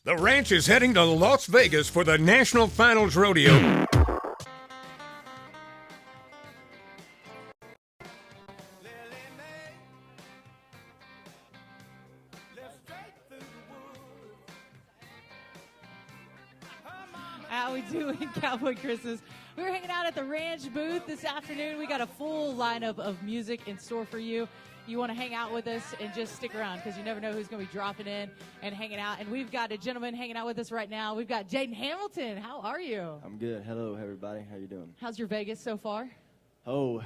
The ranch is heading to Las Vegas for the National Finals Rodeo. How we doing, Cowboy Christmas? We're hanging out at the ranch booth this afternoon. We got a full lineup of music in store for you. You want to hang out with us and just stick around because you never know who's going to be dropping in and hanging out. And we've got a gentleman hanging out with us right now. We've got Jaden Hamilton. How are you? I'm good. Hello, everybody. How you doing? How's your Vegas so far? Oh.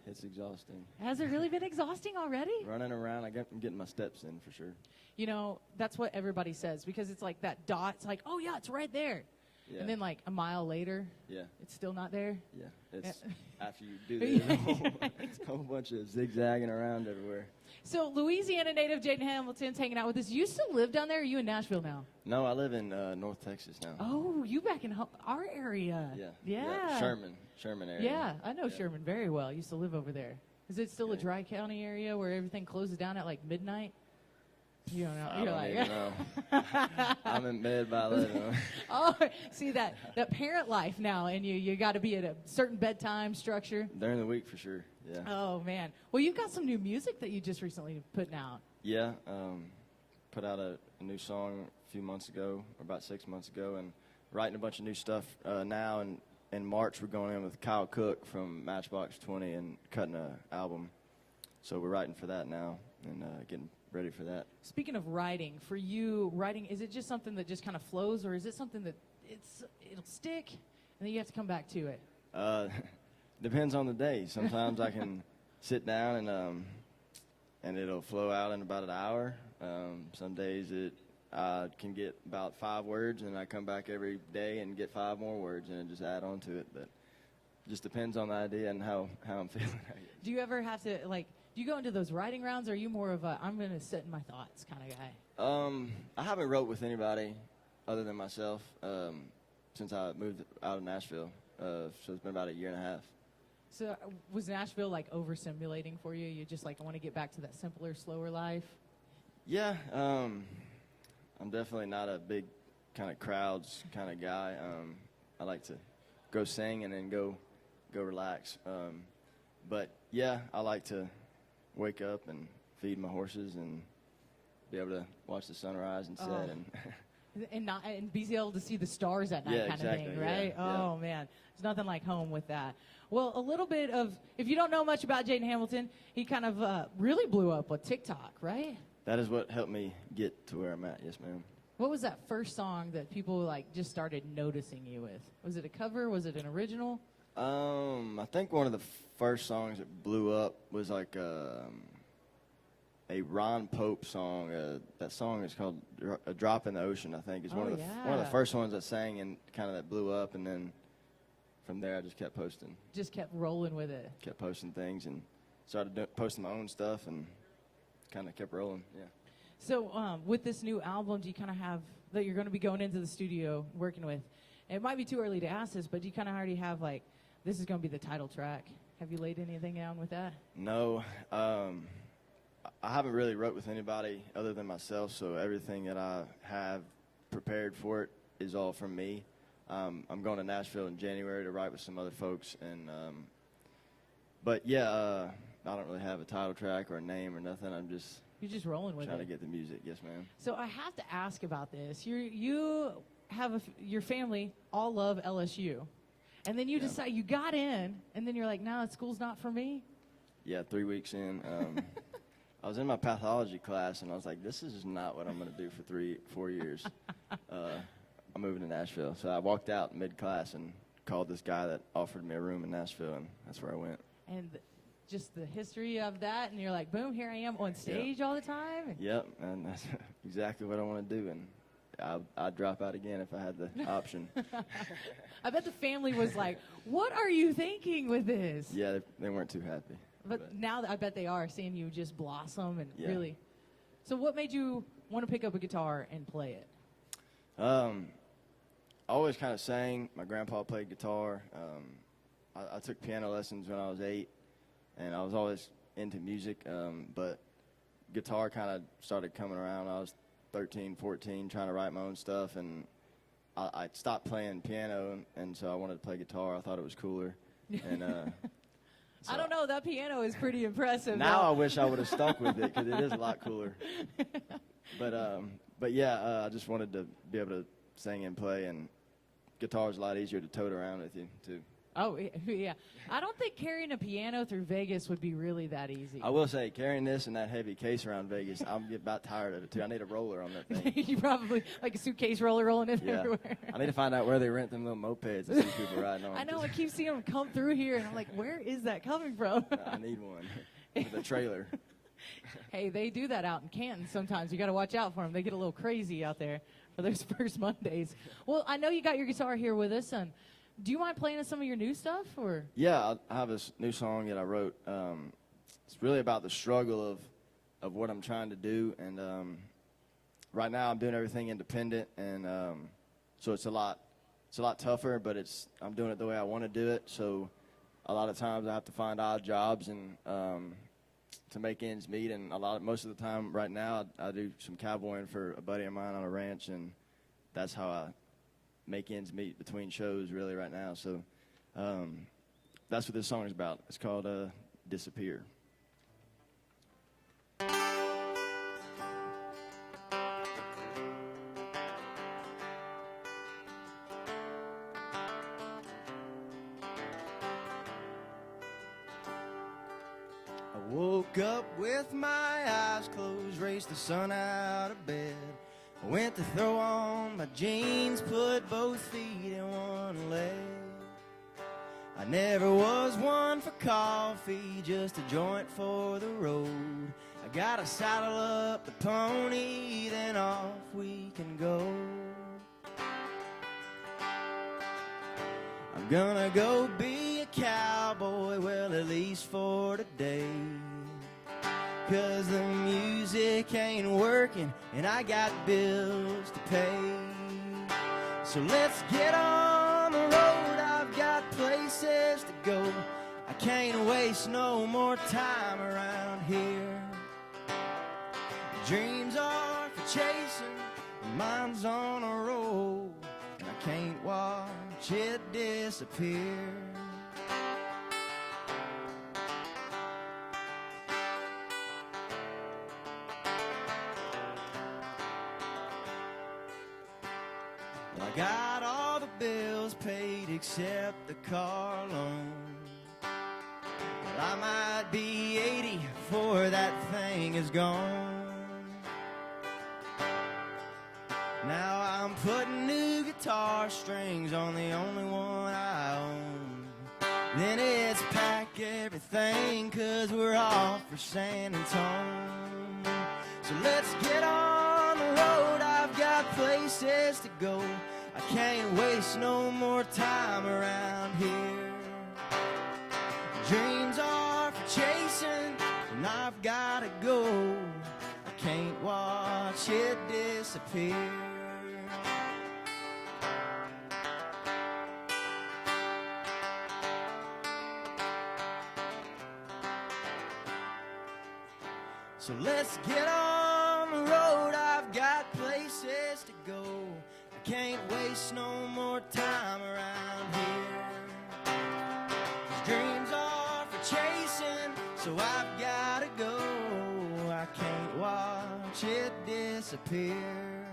It's exhausting. Has it really been exhausting already? Running around, I'm getting my steps in for sure. You know, that's what everybody says because it's like that dot. It's like, oh, yeah, it's right there. Yeah. And then like a mile later, it's still not there. Yeah, it's after you do this, a whole bunch of zigzagging around everywhere. So Louisiana native Jaden Hamilton's hanging out with us. You still live down there, or are you in Nashville now? No, I live in North Texas now. Oh, you back in our area. Yeah. Sherman area. Yeah, I know Sherman very well. I used to live over there. Is it still a dry county area where everything closes down at like midnight? You don't know. I don't even know. I'm in bed by 11. Oh, see that parent life now, and you got to be at a certain bedtime structure. During the week for sure. Yeah. Oh man. Well, you've got some new music that you just recently put out. Yeah. Put out a new song a few months ago, or about 6 months ago, and writing a bunch of new stuff now. And in March, we're going in with Kyle Cook from Matchbox 20 and cutting an album. So we're writing for that now and getting ready for that. Speaking of writing, for you, writing, is it just something that just kind of flows, or is it something that it'll stick and then you have to come back to it? Depends on the day. Sometimes I can sit down and it'll flow out in about an hour. Some days I can get about 5 words, and I come back every day and get 5 more words and just add on to it. But it just depends on the idea and how I'm feeling. Do you ever have to, like, do you go into those writing rounds, or are you more of a I'm going to sit in my thoughts kind of guy? I haven't wrote with anybody other than myself since I moved out of Nashville. So it's been about a year and a half. So was Nashville, like, overstimulating for you? You just, like, want to get back to that simpler, slower life? Yeah. I'm definitely not a big kind of crowds kind of guy. I like to go sing and then go relax. But, yeah, I like to wake up and feed my horses and be able to watch the sunrise and set and be able to see the stars at night kind of thing, right? Yeah. Oh, man. There's nothing like home with that. Well, a little bit of, if you don't know much about Jaden Hamilton, he kind of really blew up with TikTok, right? That is what helped me get to where I'm at, yes, ma'am. What was that first song that people, like, just started noticing you with? Was it a cover? Was it an original? I think one of the first songs that blew up was like a Ron Pope song. That song is called "A Drop in the Ocean." I think is one of the first ones I sang and kind of that blew up. And then from there, I just kept posting. Just kept rolling with it. Kept posting things and started posting my own stuff and kind of kept rolling. Yeah. So with this new album, do you kind of have that you're going to be going into the studio working with? It might be too early to ask this, but do you kind of already have like, this is going to be the title track? Have you laid anything down with that? No. I haven't really wrote with anybody other than myself, so everything that I have prepared for it is all from me. I'm going to Nashville in January to write with some other folks, and but yeah, I don't really have a title track or a name or nothing. You're just rolling with it. Trying to get the music, yes, ma'am. So I have to ask about this. You have your family all love LSU. And then you decide you got in, and then you're like, no, school's not for me? Yeah, 3 weeks in. I was in my pathology class, and I was like, this is not what I'm going to do for 4 years. I'm moving to Nashville. So I walked out mid-class and called this guy that offered me a room in Nashville, and that's where I went. And just the history of that, and you're like, boom, here I am on stage all the time? Yep, and that's exactly what I want to do, and I'd drop out again if I had the option. I bet the family was like, what are you thinking with this? Yeah, they weren't too happy. But now I bet they are, seeing you just blossom and really. So what made you want to pick up a guitar and play it? I always kind of sang. My grandpa played guitar. I took piano lessons when I was 8, and I was always into music, but guitar kind of started coming around. I was 13, 14, trying to write my own stuff, and I stopped playing piano, and so I wanted to play guitar. I thought it was cooler. And so I don't know. That piano is pretty impressive. now I wish I would have stuck with it because it is a lot cooler. But yeah, I just wanted to be able to sing and play, and guitar's a lot easier to tote around with you too. Oh, yeah. I don't think carrying a piano through Vegas would be really that easy. I will say, carrying this and that heavy case around Vegas, I'm about tired of it too. I need a roller on that thing. You probably, like a suitcase roller rolling it Yeah. everywhere. I need to find out where they rent them little mopeds and see people riding on. I know. I keep seeing them come through here, and I'm like, where is that coming from? I need one with a trailer. Hey, they do that out in Canton sometimes. You got to watch out for them. They get a little crazy out there for those first Mondays. Well, I know you got your guitar here with us, and do you mind playing us some of your new stuff? Or Yeah, I have this new song that I wrote. It's really about the struggle of what I'm trying to do, and right now I'm doing everything independent, and so it's a lot tougher. But I'm doing it the way I want to do it. So a lot of times I have to find odd jobs and to make ends meet, and most of the time right now I do some cowboying for a buddy of mine on a ranch, and that's how I make ends meet between shows really right now. So that's what this song is about. It's called Disappear. I woke up with my eyes closed, raced the sun out of bed. I went to throw on my jeans, put both feet in one leg. I never was one for coffee, just a joint for the road. I gotta saddle up the pony, then off we can go. I'm gonna go be a cowboy, well, at least for today. 'Cause the music ain't working and I got bills to pay. So let's get on the road, I've got places to go. I can't waste no more time around here. Dreams are for chasing, mine's on a roll, and I can't watch it disappear. Well, I got all the bills paid except the car loan. Well, I might be 80 before that thing is gone. Now I'm putting new guitar strings on the only one I own. Then it's pack everything, 'cause we're off for San Antonio. So let's get on the road, I've got places to go. I can't waste no more time around here. Dreams are for chasing, and I've gotta go. I can't watch it disappear. So let's get on the road, I've got places to go. I can't waste no more time around here. 'Cause dreams are for chasing, so I've gotta go. I can't watch it disappear.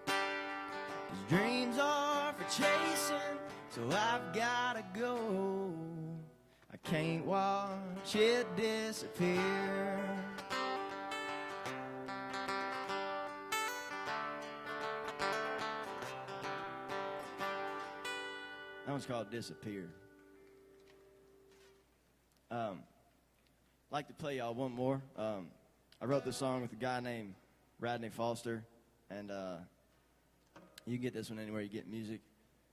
'Cause dreams are for chasing, so I've gotta go. I can't watch it disappear. That one's called Disappear. I'd like to play y'all one more. I wrote this song with a guy named Radney Foster, and you can get this one anywhere you get music.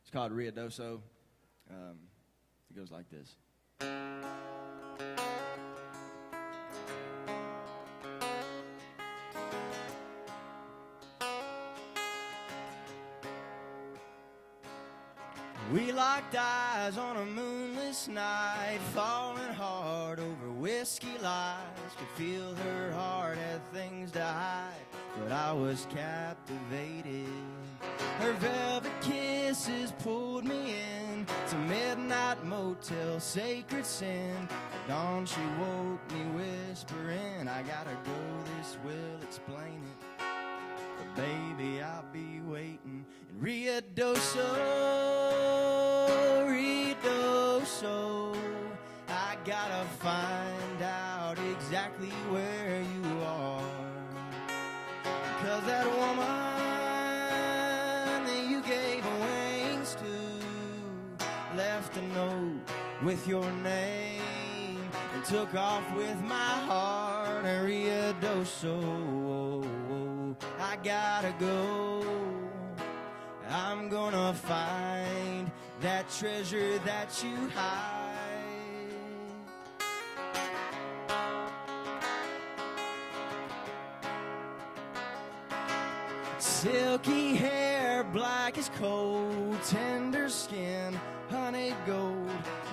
It's called Riadoso. It goes like this. We locked eyes on a moonless night, falling hard over whiskey lies. Could feel her heart had things but I was captivated. Her velvet kisses pulled me in to midnight motel, sacred sin. At dawn she woke me whispering, I gotta go, this will explain it. But baby, I'll be waiting in Ruidoso, Ruidoso. I gotta find out exactly where you are, 'cause that woman that you gave wings to left a note with your name and took off with my heart in Ruidoso. I gotta go, I'm gonna find that treasure that you hide. Silky hair, black as coal, tender skin, honey gold.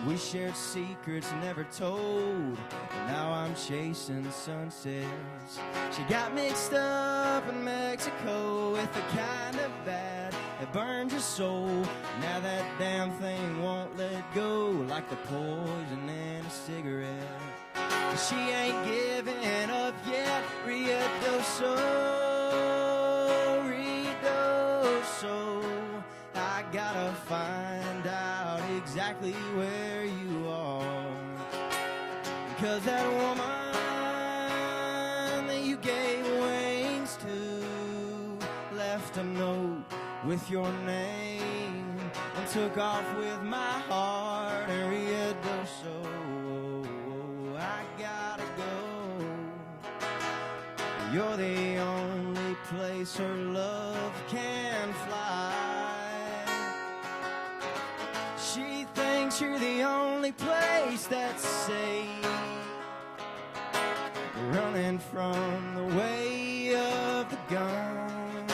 We shared secrets never told, and now I'm chasing sunsets. She got mixed up in Mexico with the kind of bad that burns your soul. Now that damn thing won't let go, like the poison in a cigarette. She ain't giving up yet, Ruidoso, Ruidoso. I gotta find out exactly where you are, 'cause that woman that you gave wings to left a note with your name and took off with my heart in Ruidoso. I gotta go, you're the only place her love can fly. She thinks you're the only place that's safe, running from the way of the gun.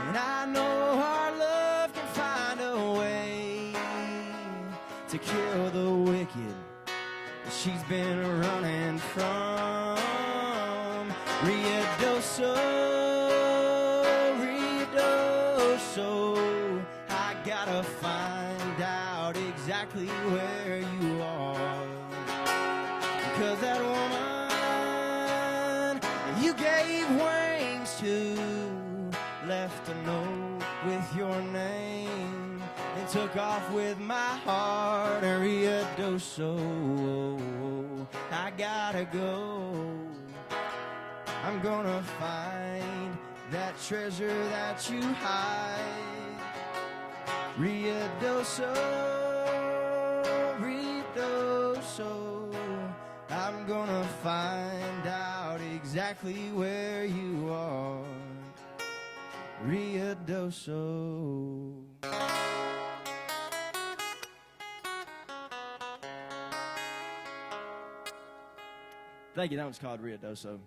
And I know our love can find a way to kill the wicked she's been running from. Ruidoso, Ruidoso. I gotta find out exactly where you are, 'cause that woman you gave wings to left a note with your name and took off with my heart in Ruidoso. I gotta go, I'm gonna find that treasure that you hide. Ruidoso, Ruidoso. I'm gonna find out exactly where you are, Ruidoso. Thank you, that one's called Ruidoso.